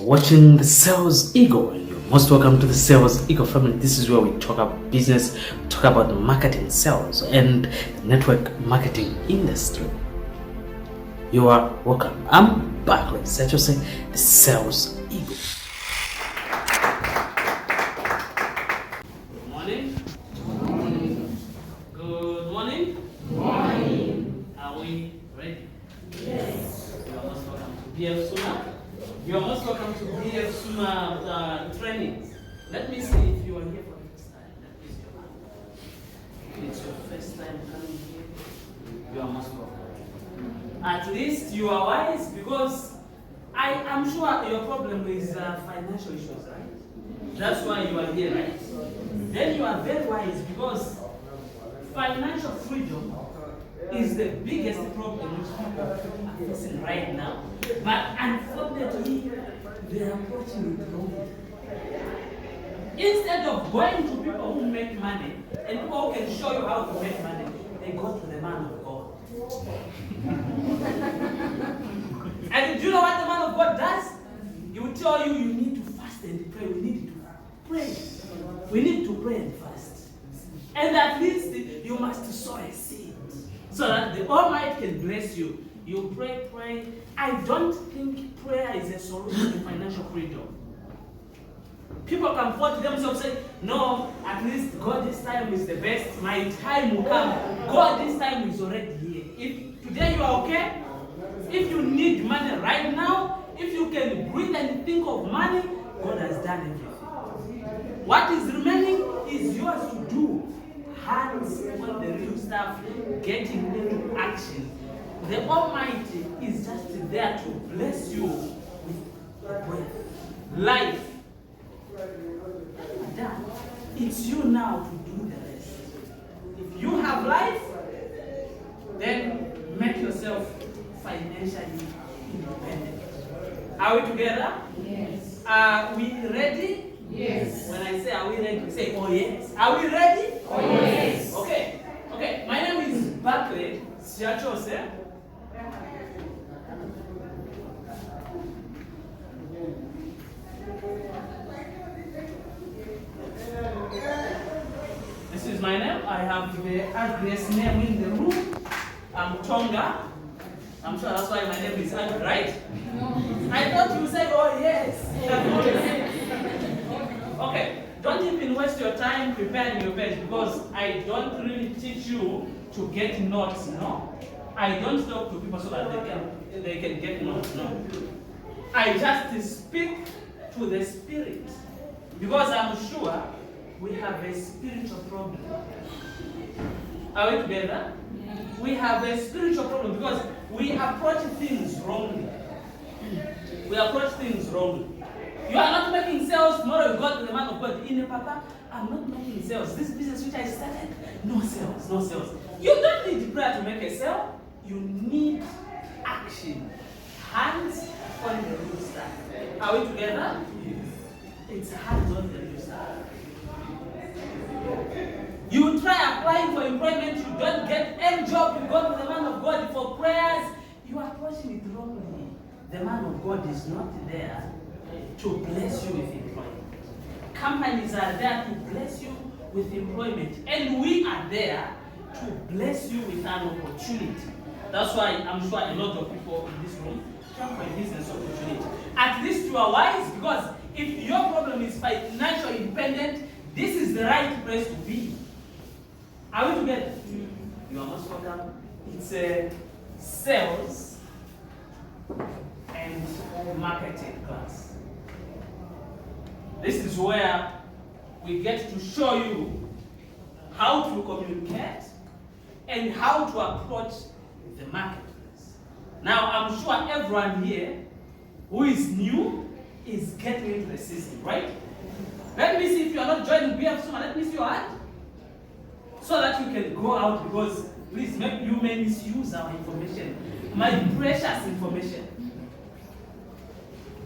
watching the Sales Eagle, and you're most welcome to the Sales Eagle family. This is where we talk about business, we talk about marketing, sales, and the network marketing industry. You are welcome. I'm Barclay Sachose, the Sales Eagle. Good morning. Good morning. Good morning. Good morning. Are we ready? Yes. You are most welcome to BF Suma. You are most welcome to BF Suma training. Let me see if you are here for the first time. Let me see your hand. If it's your first time coming here, you are most welcome. At least you are wise, because I am sure your problem is financial issues, right? That's why you are here, right? Then you are very wise, because financial freedom is the biggest problem which people are facing right now. But unfortunately, they are approaching it wrong. Instead of going to people who make money and people who can show you how to make money, they go to the man of God. And do you know what the man of God does? He will tell you, you need to fast and pray. We need to pray. We need to pray and fast. And at least you must sow a seed, so that the Almighty can bless you. You pray. I don't think prayer is a solution to financial freedom. People can afford themselves, say, no, at least God this time is the best. My time will come. God this time is already here. If today you are okay, if you need money right now, if you can breathe and think of money, God has done everything. What is remaining is yours to do. Hands on the real stuff, getting into action. The Almighty is just there to bless you with breath, life. Done. It's you now to do the rest. If you have life, then make yourself financially independent. Are we together? Yes. Are we ready? Yes. When I say are we ready, say oh yes. Are we ready? Oh yes. Okay. My name is Barclay Sachose. This is my name. I have the ugliest name in the room. I'm Tonga. I'm sure that's why my name is ugly, right? No. I thought you said, oh yes. Okay, don't even waste your time preparing your page, because I don't really teach you to get notes, no? I don't talk to people so that they can get notes, no. I just speak to the spirit, because I'm sure we have a spiritual problem. Are we together? We have a spiritual problem because we approach things wrongly. We approach things wrongly. You are not making sales. Tomorrow you go to the man of God. In Papa, I'm not making sales. This business which I started, no sales. You don't need prayer to make a sale. You need action. Hands on the real stuff. Are we together? It's hands on the real stuff. You try applying for employment, you don't get any job, you go to the man of God for prayers. You are approaching it wrongly. The man of God is not there to bless you with employment. Companies are there to bless you with employment, and we are there to bless you with an opportunity. That's why I'm sure a lot of people in this room come for a business opportunity. At least you are wise, because if your problem is financial independent, this is the right place to be. Are we together? You are most welcome. It's a sales and marketing class. This is where we get to show you how to communicate and how to approach the marketplace. Now, I'm sure everyone here who is new is getting into the system, right? Let me see if you are not joining BF Suma. Let me see your hand, so that you can go out, because please, you may misuse our information, my precious information.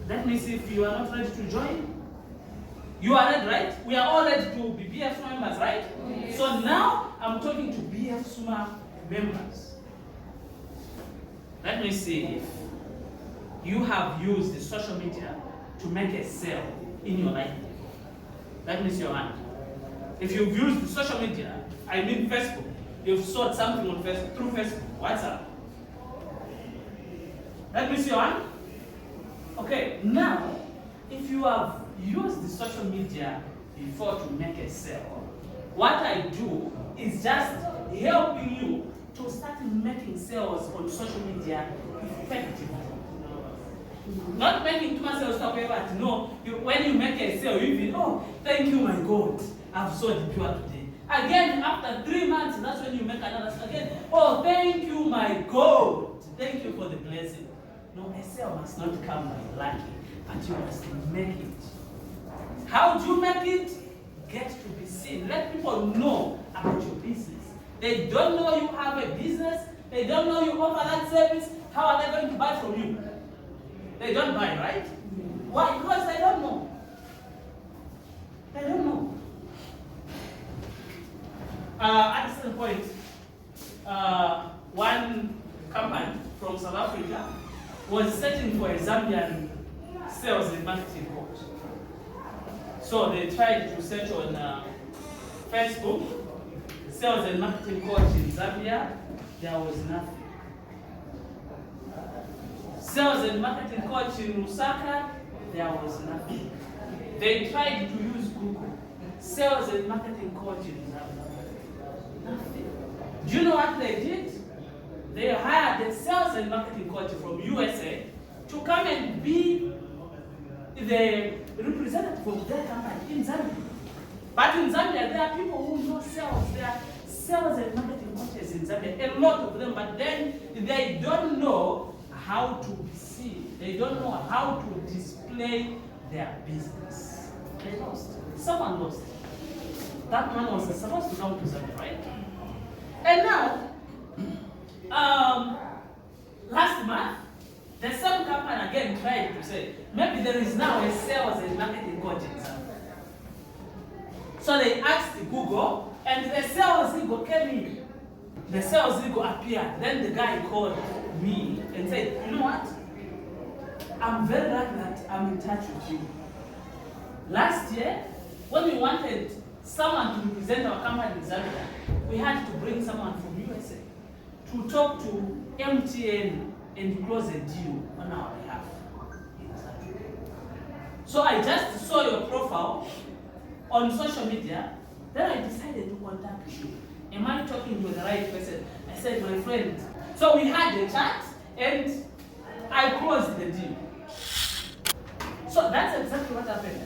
Let me see if you are not ready to join. You are ready, right? We are all ready to be BF Suma members, right? Yes. So now I'm talking to BF Suma members. Let me see if you have used the social media to make a sale in your life? Let me see your hand. If you've used social media, I mean Facebook, you've sold something on Facebook through Facebook, WhatsApp. Let me see your hand. Okay, now, if you have used the social media before to make a sale, what I do is just helping you to start making sales on social media effectively. Not making too much sales stuff, but no, when you make a sale, you feel, oh, thank you, my God, I've sold pure today. Again, after 3 months, that's when you make another sale again. Oh, thank you, my God. Thank you for the blessing. No, a sale must not come by lucky, but you must make it. How do you make it? Get to be seen. Let people know about your business. They don't know you have a business. They don't know you offer that service. How are they going to buy from you? They don't buy, right? Why? Because they don't know. They don't know. At a certain point, one company from South Africa was searching for a Zambian sales and marketing coach. So they tried to search on Facebook, sales and marketing coach in Zambia. There was nothing. Sales and marketing coach in Lusaka, there was nothing. They tried to use Google. Sales and marketing coach in Zambia, nothing. Do you know what they did? They hired a sales and marketing coach from USA to come and be the representative of their company in Zambia. But in Zambia, there are people who know sales. There are sales and marketing coaches in Zambia, a lot of them, but then they don't know how to be seen. They don't know how to display their business. They lost. Someone lost. That man was supposed to come to Zambia, right? And now, last month, the same company again tried to say, maybe there is now a sales and marketing coach in Zambia. So they asked Google, and the sales ego came in. The sales ego appeared. Then the guy called me and said, you know what? I'm very glad that I'm in touch with you. Last year, when we wanted someone to represent our company in Zambia, we had to bring someone from USA to talk to MTN and close a deal on our behalf in Zambia. So I just saw your profile on social media, then I decided to contact you. Am I talking to the right person? I said, my friend. So we had a chat and I closed the deal. So that's exactly what happened.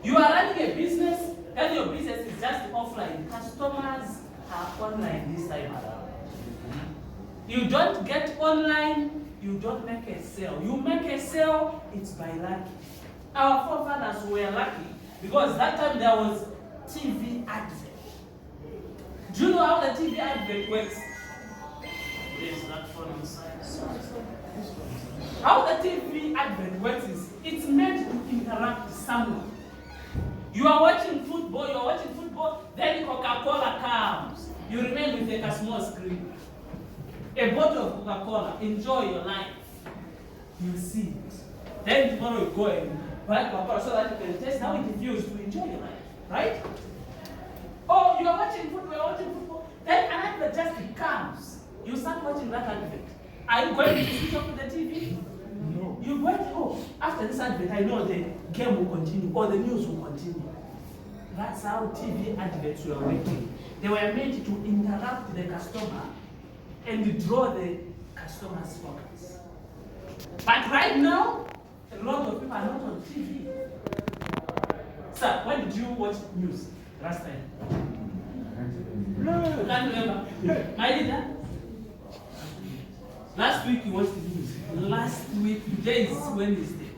You are running a business and your business is just offline. Customers are online this time around. You don't get online, you don't make a sale. You make a sale, it's by lucky. Our forefathers were lucky because that time there was TV advert. Do you know how the TV advert works? There's that phone on side. How the TV advert works is it's meant to interrupt someone. You are watching football, then Coca-Cola comes. You remain with a small screen. A bottle of Coca-Cola, enjoy your life. You see it. Then tomorrow you go and buy Coca-Cola so that you can taste how it feels to enjoy your life. Right? Oh, you are watching football, then an advert just comes. You start watching that advert. Are you going to switch off the TV? No. You're going to, oh, after this advert, I know the game will continue or the news will continue. That's how TV adverts were working. They were meant to interrupt the customer and draw the customer's focus. But right now, a lot of people are not on TV. Sir, when did you watch news last time? You can't remember. My leader? Last week you watched the news. Last week, today is Wednesday.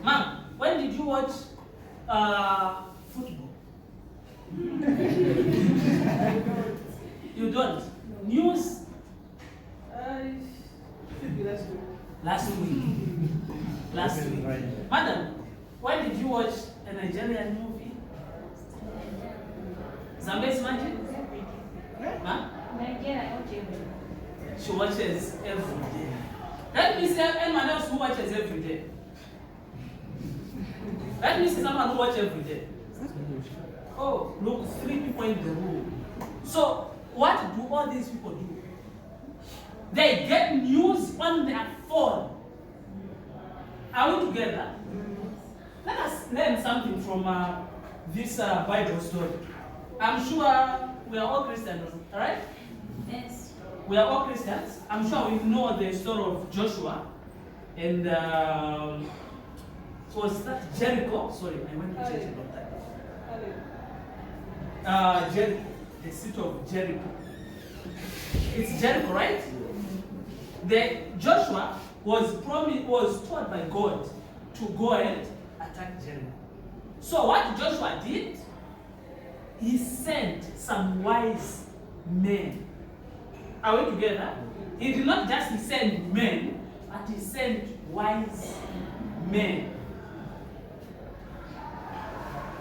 Ma'am, when did you watch football? You don't? News? Last week. Last week. Madam, when did you watch a Nigerian movie? Zambia's Magic? Huh? She watches every day. Let me see anyone else who watches every day. That means someone who watch every day. Oh, look, 3 people in the room. So, what do all these people do? They get news on their phone. Are we together? Let us learn something from this Bible story. I'm sure we are all Christians, all right? Yes. We are all Christians. I'm sure we know the story of Joshua and was that Jericho? Sorry, I went to church about that. Jericho, the city of Jericho. It's Jericho, right? The Joshua was told by God to go and attack Jericho. So what Joshua did, he sent some wise men. Are we together? He did not just send men, but he sent wise men.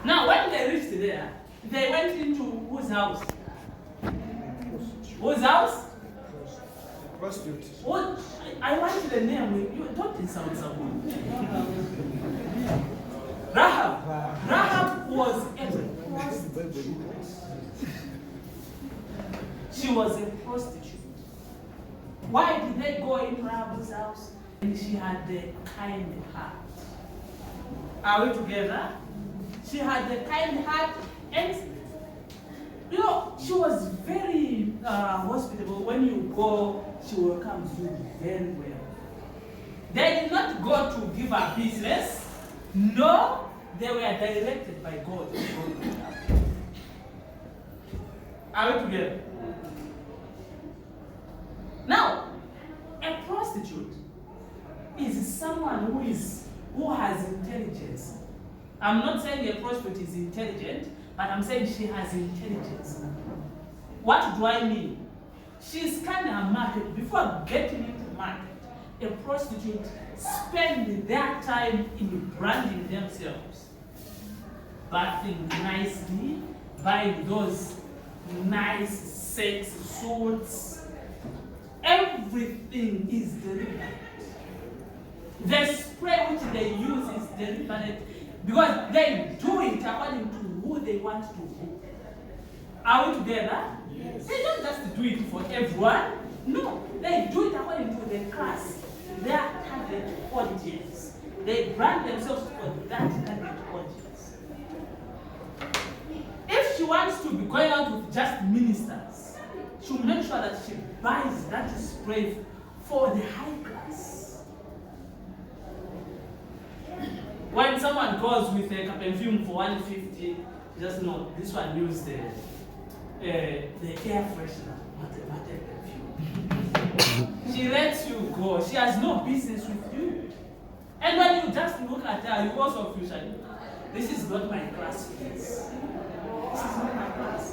Now, when they reached there, they went into whose house? Whose house? Prostitute. What? I want the name. You don't insult someone. Rahab. Rahab was a prostitute. She was a prostitute. Why did they go into Rahab's house? And she had the kind heart. Are we together? She had the kind heart, and you know, she was very hospitable. When you go, she welcomes you very well. They did not go to give her business. No, they were directed by God. Are we together? Now, a prostitute is someone who has intelligence. I'm not saying a prostitute is intelligent, but I'm saying she has intelligence. What do I mean? She's kind of a market. Before getting into market, a prostitute spends their time in branding themselves, bathing nicely, buying those nice sex suits. Everything is deliberate. The spray which they use is deliberate because they do it according to who they want to do. Are we together? Yes. They don't just do it for everyone. No, they do it according to the class, their target audience. They brand themselves for that target audience. If she wants to be going out with just ministers, she'll make sure that she buys that spray for the high class. When someone goes with a perfume for 150, just know this one uses the air freshener, not a perfume. She lets you go. She has no business with you. And when you just look at her, you also feel shy. This is not my class, please. This is not my class.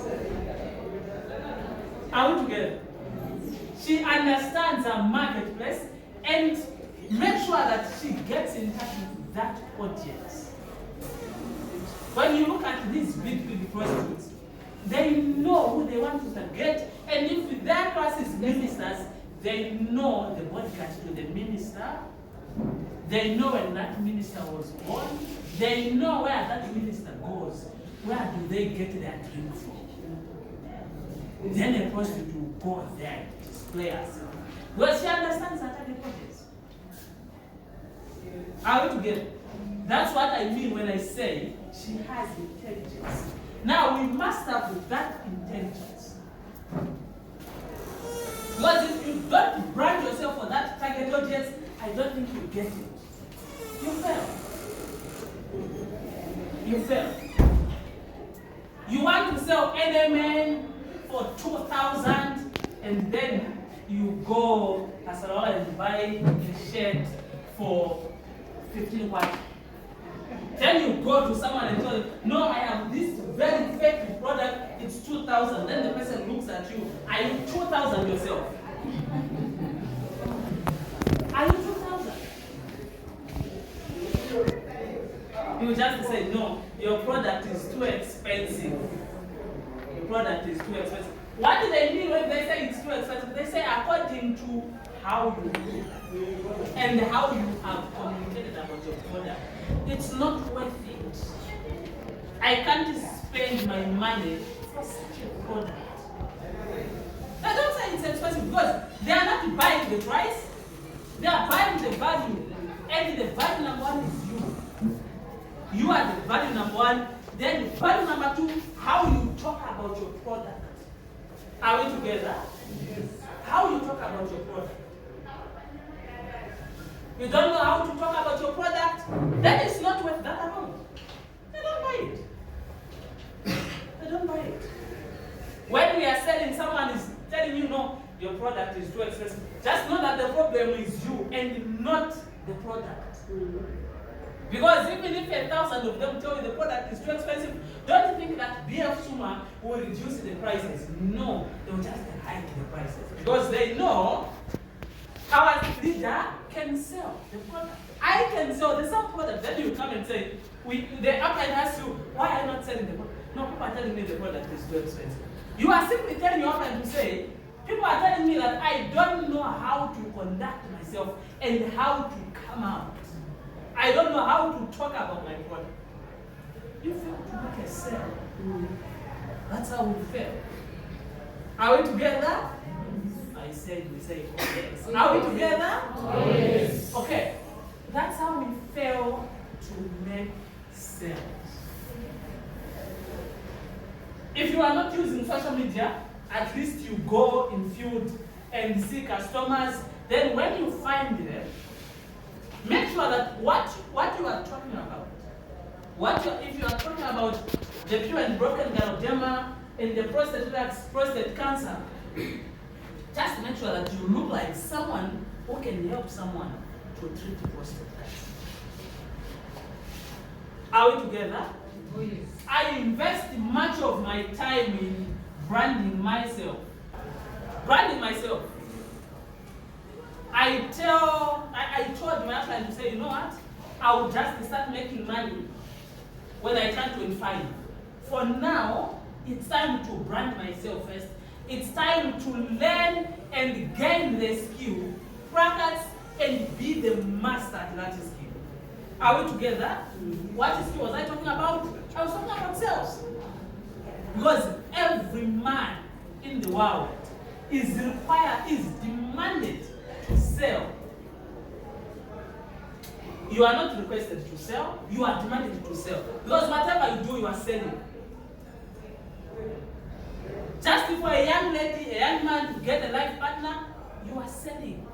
Are we together? She understands her marketplace and makes sure that she gets in touch with that audience. When you look at these big prostitutes, they know who they want to target, and if their class is ministers, they know the bodyguard to the minister. They know when that minister was born. They know where that minister goes. Where do they get their drink from? Then a prostitute will go there to display herself. Because she understands her target audience. Are we together? That's what I mean when I say she has intelligence. Now we must have that intelligence. Because if you don't brand yourself for that target audience, I don't think you get it. You fail. You fail. You want to sell NMN for 2,000 and then you go Kasarawa and buy a shirt for 15 watts. Then you go to someone and tell them, no, I have this very fake product, it's 2,000. Then the person looks at you, are you 2,000 yourself? Are you 2,000? You just say, no, your product is too expensive. Your product is too expensive. What do they mean when they say it's too expensive? They say according to how you look and how you have communicated about your product. it's not worth it. I can't spend my money for such a product. I don't say it's expensive because they are not buying the price, they are buying the value. And the value number one is you. You are the value number one. Then value number two, how you talk about your product. Are we together? Yes. How you talk about your product. You don't know how to talk about your product, then it's not worth that amount. They don't buy it. They don't buy it. When we are selling, someone is telling you, no, your product is too expensive. Just know that the problem is you and not the product. Because even if 1,000 of them tell you the product is too expensive, don't think that BF Suma will reduce the prices. No, they will just hike the prices. Because they know our leader can sell the product. I can sell the same product. Then you come and say, the upline asks you, why are you not selling the product? No, people are telling me the product is too expensive. You are simply telling your upline to say, people are telling me that I don't know how to conduct myself and how to come out. I don't know how to talk about my product. You fail to make a sale. That's how we fail. Are we together? I said we say yes. Are we together? Yes. Okay. That's how we fail to make sales. If you are not using social media, at least you go in field and see customers. Then when you find them, make sure that what you are talking about, if you are talking about the pure and broken ganoderma and the prostate cancer, just make sure that you look like someone who can help someone to treat prostate cancer. Are we together? Oh, yes. I invest much of my time in branding myself. Branding myself. I told my husband to say, you know what? I will just start making money when I turn 25. For now, it's time to brand myself first. It's time to learn and gain the skill, practice, and be the master at that skill. Are we together? What skill was I talking about? I was talking about sales. Because every man in the world is demanded to sell. You are not requested to sell, you are demanded to sell. Because whatever you do, you are selling. Just for a young lady, a young man to get a life partner, you are selling.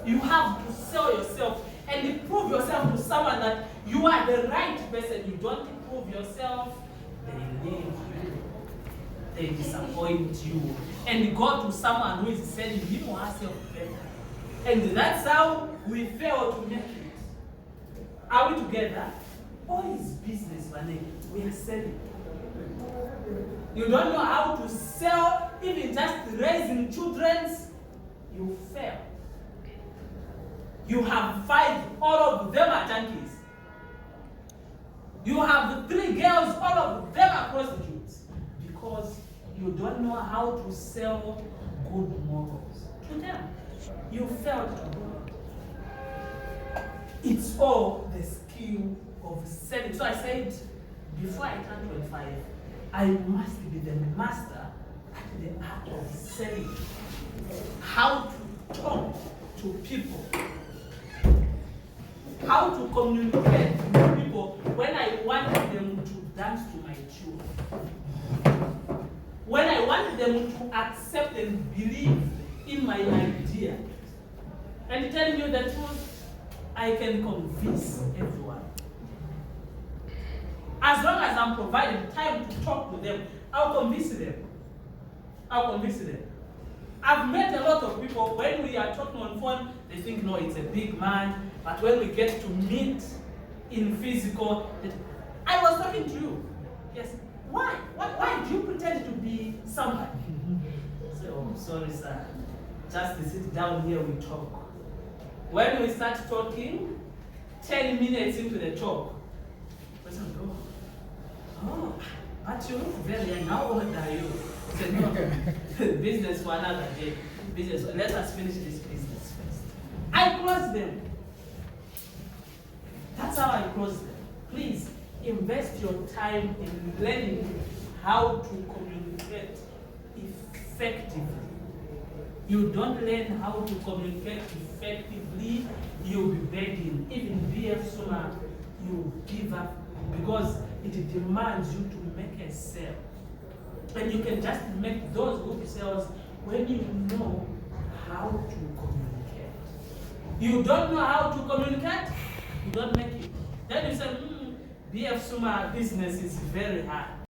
You have to sell yourself and prove yourself to someone that you are the right person. You don't prove yourself, they leave you. They disappoint you. And go to someone who is selling him or herself better. And that's how we fail to make it. Are we together? All is business, money. We are selling. You don't know how to sell, even just raising children, you fail. You have 5, all of them are junkies. You have 3 girls, all of them are prostitutes. Because you don't know how to sell good morals to them. You failed to do it. It's all the skill of selling. So I said, before I turn 25, I must be the master at the art of selling. How to talk to people. How to communicate with people when I want them to dance to my tune. When I want them to accept and believe in my idea. And telling you the truth, I can convince everyone. As long as I'm providing time to talk to them, I'll convince them. I'll convince them. I've met a lot of people, when we are talking on phone, they think, no, it's a big man. But when we get to meet in physical, I was talking to you. Yes. Why? Why do you pretend to be somebody? So, sorry, sir. Just sit down here, we talk. When we start talking, 10 minutes into the talk, person goes, oh, but you look very young. How old are you? I said, no, business for another day. Business. Let us finish this business first. I close them. That's how I close them. Please invest your time in learning how to communicate effectively. You don't learn how to communicate effectively, you'll be begging. Even BF Suma, you give up because it demands you to make a sale. And you can just make those good sales when you know how to communicate. You don't know how to communicate, you don't make it. Then you say, BF Suma business is very hard.